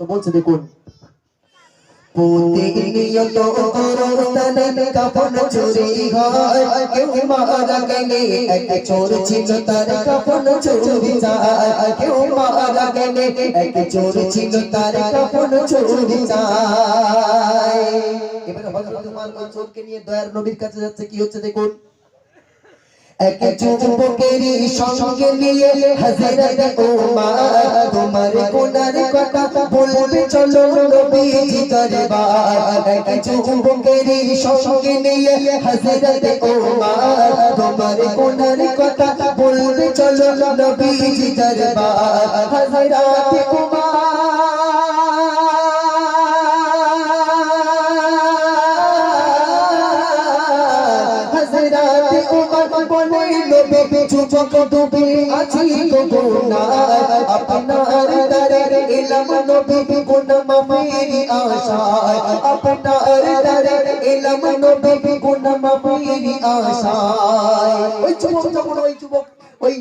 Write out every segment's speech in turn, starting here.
তো বলছে দেখুন, প্রতিনিয়ত গোরস্থানে কাফন চুরি হয়, কেউ মারা গেলে এক চোর ছিল তার কাফন চুরি যায়, কেউ মারা গেলে এক চোর ছিল তার কাফন চুরি যায়। এবারে হযরত ওমর ওই চোরকে নিয়ে দয়ার নবীর কাছে যাচ্ছে, কি হচ্ছে দেখুন, এক যুবকেরই সঙ্গে নিয়ে হযরত ওমর তোমার গুনার কথা বলবে চলো নবীজি দরবার। এক যুবকেরই সঙ্গে নিয়ে হযরত ওমর তোমার গুনার কথা বলবে চলো নবীজি দরবার। হযরত ওমর যুবক ডুবে আছি গুনাহ, আপনার দরে এলাম নবী গুনাহ মাফের আশায়, আপনার দরে এলাম নবী গুনাহ মাফের আশায়। ওই যুবক যখন ওই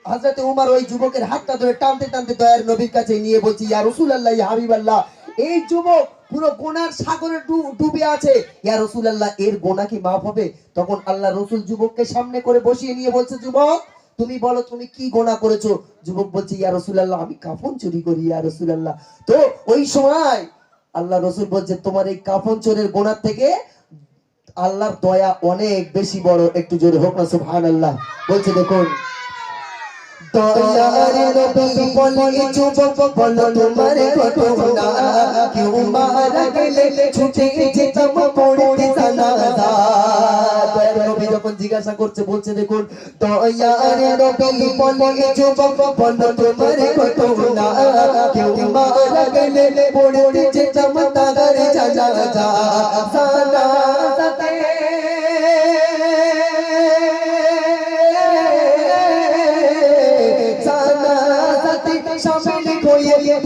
হযরত ওমর ওই যুবকের হাতটা ধরে টানতে টানতে দয়ার নবীর কাছে নিয়ে বলছি, ইয়া রাসূলুল্লাহ, ইয়া হাবিবাল্লাহ, এই যুবক পুরো গুনার সাগরে ডুবে আছে, ইয়া রাসূলুল্লাহ, এর গুনাহ কি মাফ হবে? তখন আল্লাহ রাসূল যুবককে সামনে করে বসিয়ে নিয়ে বলছে, যুবক তুমি বলো তুমি কি গুনাহ করেছো? যুবক বলছে, ইয়া রাসূলুল্লাহ, আমি কাফন চুরি করি ইয়া রাসূলুল্লাহ। তো ওই সময় আল্লাহ রাসূল বলছে, তোমার এই কাফন চোরের গুনাহ থেকে আল্লাহর দয়া অনেক বেশি বড়। একটু জোরে হোক না সুবহানাল্লাহ। বলছে দেখুন, দয়ার নবী বলে যুবক বলো তোমার ঘটনা, কেউ মারা গেলে ছুটে যেতাম পড়তে জানাজা। দয়ার নবী যখন জিজ্ঞাসা করছে বলছে দেখুন, দয়ার নবী বলে যুবক বলো তোমার ঘটনা, কেউ মারা গেলে পড়তে যেতাম তার জানাজা। জানাজাতে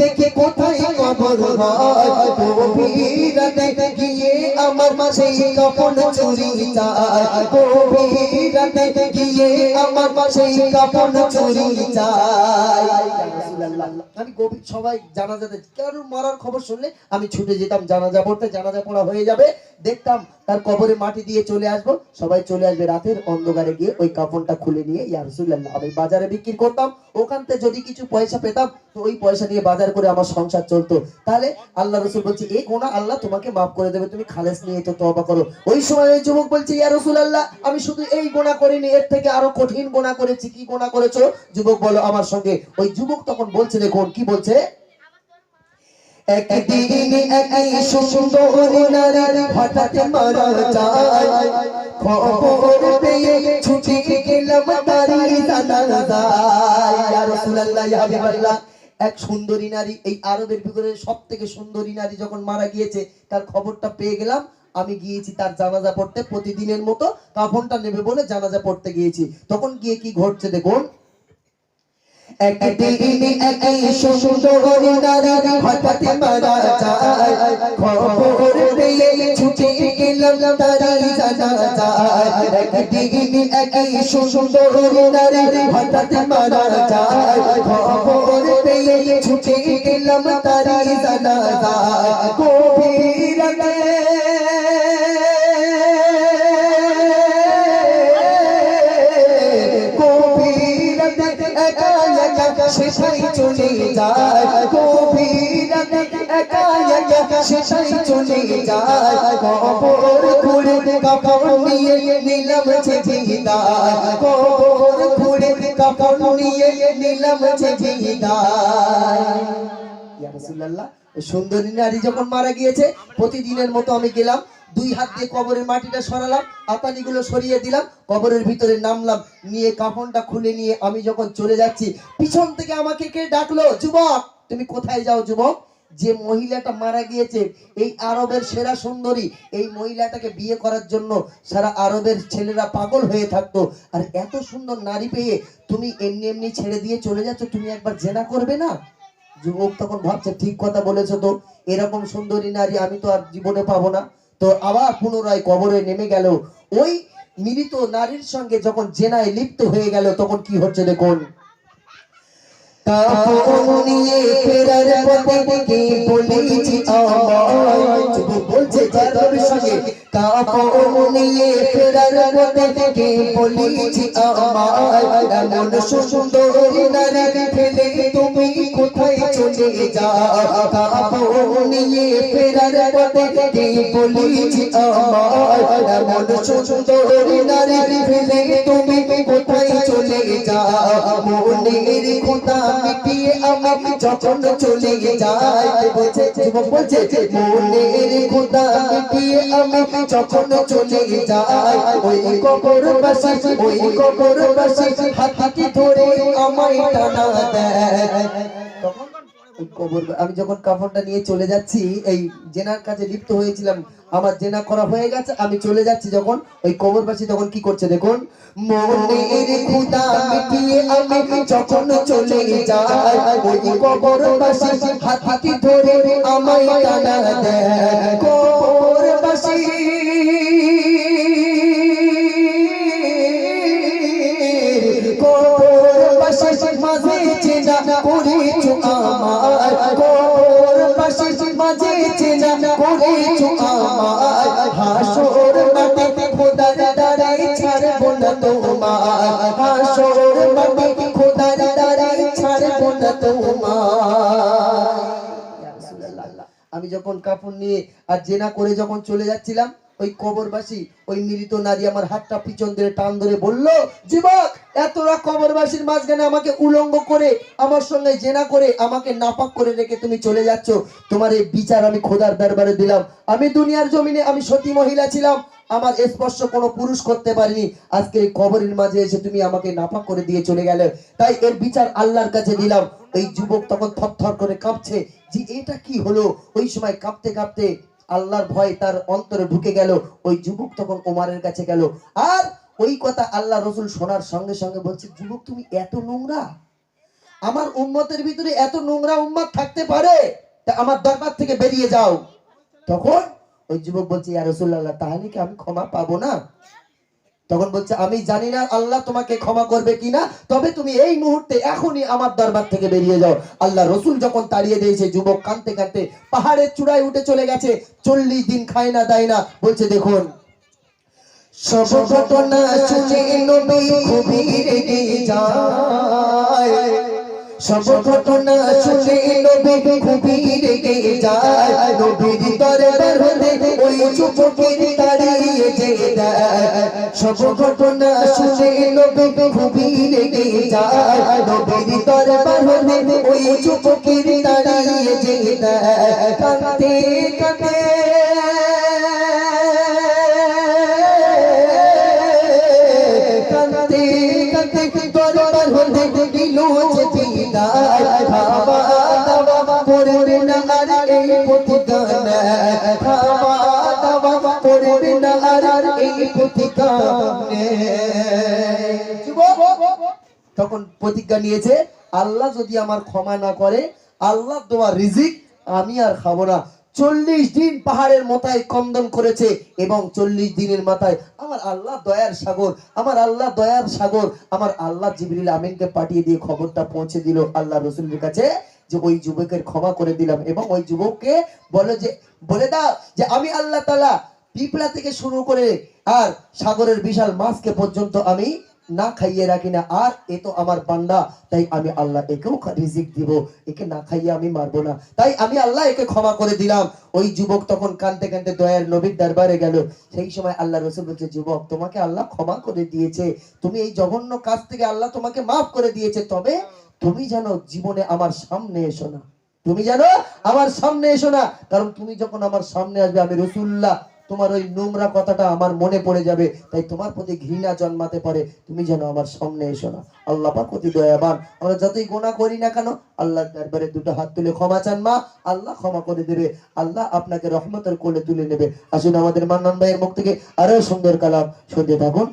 দেখে কোথায় কবর হয়, গভীর রাতে গিয়ে আমার সেই কাফন চুরি যায়, গভীর রাতে গিয়ে আমার সেই কাফন চুরি যায়। আমি গভীর সবাই জানাজাতে কারোর মরার খবর শুনলে আমি ছুটে যেতাম জানাজা পড়তে, জানাজা পড়া হয়ে যাবে, দেখতাম তার কবরে মাটি দিয়ে চলে আসবো, সবাই চলে আসবে, রাতের অন্ধকারে গিয়ে ওই কাফনটা খুলে নিয়ে ইয়া রাসূলুল্লাহ আমি বাজারে বিক্রি করতাম, ওখান থেকে যদি কিছু পয়সা পেতাম তো ওই পয়সা নিয়ে বাজার করে আমার সংসার চলতো। তাহলে আল্লাহ রাসূল বলছে, এই গুনাহ আল্লাহ তোমাকে মাফ করে দেবে, তুমি খালেস নিয়ে তো তওবা করো। ওই সময় ওই যুবক বলছে, ইয়া রাসূলুল্লাহ, আমি শুধু এই গুনাহ করিনি, এর থেকে আরো কঠিন গুনাহ করেছি। কি গুনাহ করেছো? যুবক বলো আমার সঙ্গে। ওই যুবক তখন বলছে দেখুন কি বলছে, একদিন একই সুন্দরী নারী হঠাৎ মারা যায়, খবর পেয়ে ছুটে গেলাম তারি জানাজায়। ইয়া রাসূলুল্লাহ, ইয়া হাবিবাল্লাহ, এক সুন্দরী নারী, এই আরবের ভিতরে সবথেকে সুন্দরী নারী যখন মারা গিয়েছে তার খবরটা পেয়ে গেলাম, আমি গিয়েছি তার জানাজা পড়তে, প্রতিদিনের মতো কাফনটা নেবে বলে জানাজা পড়তে গিয়েছি। তখন গিয়ে কি ঘটছে দেখুন, একদিন একই সুন্দরী নারী হঠাৎ মারা যায়, খবর পেয়ে ছুটে গেলাম তারি জানাজায়। একদিন একই সুন্দরী নারী হঠাৎ মারা যায়, খবর পেয়ে ছুটে গেলাম তারি জানাজায়। গভীর রাতে সেটাই চলে যায়, গভীর রাতে একা একা সেটাই চলে যায়, কবর খুঁড়ে কাফন নিয়ে নিলাম যে বিদায়, কবর খুঁড়ে কাফন নিয়ে নিলাম যে বিদায়। ইয়া রাসূলুল্লাহ, সুন্দরী নারী যখন মারা গিয়েছে প্রতিদিনের মতো আমি গেলাম, দুই হাত দিয়ে কবরের মাটিটা সরালাম, আতানিগুলো সরিয়ে দিলাম, কবরের ভিতরে নামলাম, নিয়ে কাফনটা খুলে নিয়ে আমি যখন চলে যাচ্ছি পিছন থেকে আমাকে কে ডাকলো, যুবক তুমি কোথায় যাও? যুবক, যে মহিলাটা মারা গিয়েছে এই আরবের সেরা সুন্দরী, এই মহিলাটাকে বিয়ে করার জন্য সারা আরবের ছেলেরা পাগল হয়ে থাকতো, আর এত সুন্দর নারী পেয়ে তুমি এমনি এমনি ছেড়ে দিয়ে চলে যাচ্ছ, তুমি একবার জেনা করবে না? যুবক তখন ভাবছে, ঠিক কথা বলেছো তো, এরকম সুন্দরী নারী আমি তো আর জীবনে পাবো না। তো আবার পুনরায় কবরে নেমে গেল, ওই মৃত নারীর সঙ্গে যখন জেনায় লিপ্ত হয়ে গেল তখন কি হচ্ছে দেখুন, কাপড় নিয়ে ফেরার পথে কি বলেছি আমায়, যুবক বলছে যার সঙ্গে কাপড় নিয়ে ফেরার পথে কি বলেছি আমায়, এমন সুন্দরী নারী ফেলে তুমি কোথায় চলে যাও, কাপড় নিয়ে ফেরার পথে কি বলেছি আমায়, এমন সুন্দরী নারী ফেলে তুমি কোথায় চলে যাও, মনের খোদা মিটিয়ে আমি যখন চলে যাই, বলছে যুবক বলছে মনের খোদা মিটিয়ে আমি যখন চলে যাই, ওই কবর বাসি হাতটি ধরে আমায় টানা দেয়। আমি যখন কাফনটা নিয়ে চলে যাচ্ছি, এই জেনার কাছে লিপ্ত হয়েছিলাম, আমার জেনা করা হয়ে গেছে, আমি চলে যাচ্ছি যখন, ওই কবরবাসী তখন কি করছে দেখুন, মনের খোদা মিটিয়ে আমি যখন চলে যাই, ওই কবরবাসী হাতটি ধরে আমায় টানা দেয়, কবরবাসী মাঝে চেনা করেছো আমায়, কবরবাসী মাঝে চেনা করেছো আমায়, হাসর মাঠে খোদার দ্বারাই ছাড়বো না তোমায়, হাসর মাঠে খোদার দ্বারাই ছাড়বো না তোমায়। আমি যখন কাপড় নিয়ে আর জেনা করে যখন চলে যাচ্ছিলাম, ওই কবরবাসী ওই মৃত নারী আমার হাতটা পিছন ধরে টান ধরে বলল, যুবক এতটা কবরবাসীর মাঝখানে আমাকে উলঙ্গ করে আমার সঙ্গে জেনা করে আমাকে নাপাক করে রেখে তুমি চলে যাচ্ছ, তোমার এই বিচার আমি খোদার দরবারে দিলাম। আমি দুনিয়ার জমিনে আমি সতী মহিলা ছিলাম, আমার স্পর্শ কোনো পুরুষ করতে পারিনি, আজকে এই কবরের মাঝে এসে তুমি আমাকে নাপাক করে দিয়ে চলে গেলে, তাই এর বিচার আল্লাহর কাছে দিলাম। এই যুবক তখন থরথর করে কাঁপছে যে এটা কি হলো, ওই সময় কাঁপতে কাঁপতে আল্লাহর ভয় তার অন্তরে ঢুকে গেল। ওই যুবক তখন ওমরের কাছে গেল, আর ওই কথা আল্লাহ রসুল শোনার সঙ্গে সঙ্গে বলছে, যুবক তুমি এত নোংরা, আমার উম্মতের ভিতরে এত নোংরা উম্মত থাকতে পারে, তা আমার দরবার থেকে বেরিয়ে যাও। তখন ওই যুবক বলছে, ইয়া রাসূলুল্লাহ তাহলে কি আমি ক্ষমা পাবো না? তখন বলছে, আমি জানি না আল্লাহ তোমাকে ক্ষমা করবে কিনা, তবে তুমি এই মুহূর্তে এখনই আমার দরবার থেকে বেরিয়ে যাও। আল্লাহ রসুল যখন তাড়িয়ে দিয়েছে, যুবক কাঁদতে কাঁদতে পাহাড়ের চূড়ায় উঠে চলে গেছে, 40 দিন খায় না দায় না। বলছে দেখুন, সব ঘটনা শুনে নবী খুবই রেগে যায়, সব ঘটনা শুনে নবী খুবই রেগে যায়, নবীর দরবার হতে ওই যুবকের তাড়িয়ে যায়, সব ঘটনা শুনে নবী খুবই রেগে যায়, নবীর দরবার হতে ওই যুবকের তাড়িয়ে যায়, কাঁদতে কাঁদতে দরবার হতে দিল যে বিদায়, খাওয়া দাওয়া করবে না আর এই প্রতিজ্ঞা, খাওয়া দাওয়া করবে না আর এই প্রতিজ্ঞা। তখন প্রতিজ্ঞা নিয়েছে, আল্লাহ যদি আমার ক্ষমা না করে, আল্লাহ দেওয়া রিজিক আমি আর খাবো না। 40 দিন পাহাড়ের মাথায় কন্দন করেছে, এবং 40 দিনের মাথায় আমার আল্লাহ দয়ার সাগর, আমার আল্লাহ দয়ার সাগর, আমার আল্লাহ জিবরিল আমিনকে পাঠিয়ে দিয়ে খবরটা পৌঁছে দিল আল্লাহ রসুলের কাছে, যে ওই যুবকের ক্ষমা করে দিলাম। এবং ওই যুবককে বলে দাও যে আমি আল্লাহ তাআলা পিঁপড়া থেকে শুরু করে আর সাগরের বিশাল মাছকে পর্যন্ত আমি না খাইয়ে রাখি না, আর এ তো আমার বান্দা, তাই আমি আল্লাহ একেও রিজিক দিব, একে না খাইয়ে আমি মারবো না, তাই আমি আল্লাহ একে ক্ষমা করে দিলাম। ওই যুবক তখন কাঁদতে কাঁদতে দয়ার নবীর দরবারে গেল। সেই সময় আল্লাহ রসুল বলছে, যুবক তোমাকে আল্লাহ ক্ষমা করে দিয়েছে, তুমি এই জঘন্য কাজ থেকে আল্লাহ তোমাকে মাফ করে দিয়েছে, তবে তুমি জানো জীবনে আমার সামনে এসো না, তুমি জানো আমার সামনে এসো না, কারণ তুমি যখন আমার সামনে আসবে আমি রাসূলুল্লাহ তোমার ওই নোংরা কথাটা আমার মনে পড়ে যাবে, তাই তোমার প্রতি ঘৃণা জন্মাতে পারে, তুমি যেন আমার সামনে এসো না। আল্লাহ পাক অতি দয়াবান, আমরা যতই গুনাহ করি না কেন আল্লাহর দরবারে দুটো হাত তুলে ক্ষমা চান, মা আল্লাহ ক্ষমা করে দেবে, আল্লাহ আপনাকে রহমতের কোলে তুলে নেবে। আসুন আমাদের মান্নান ভাইয়ের মুখ থেকে আরো সুন্দর কালাম শুনতে থাকুন।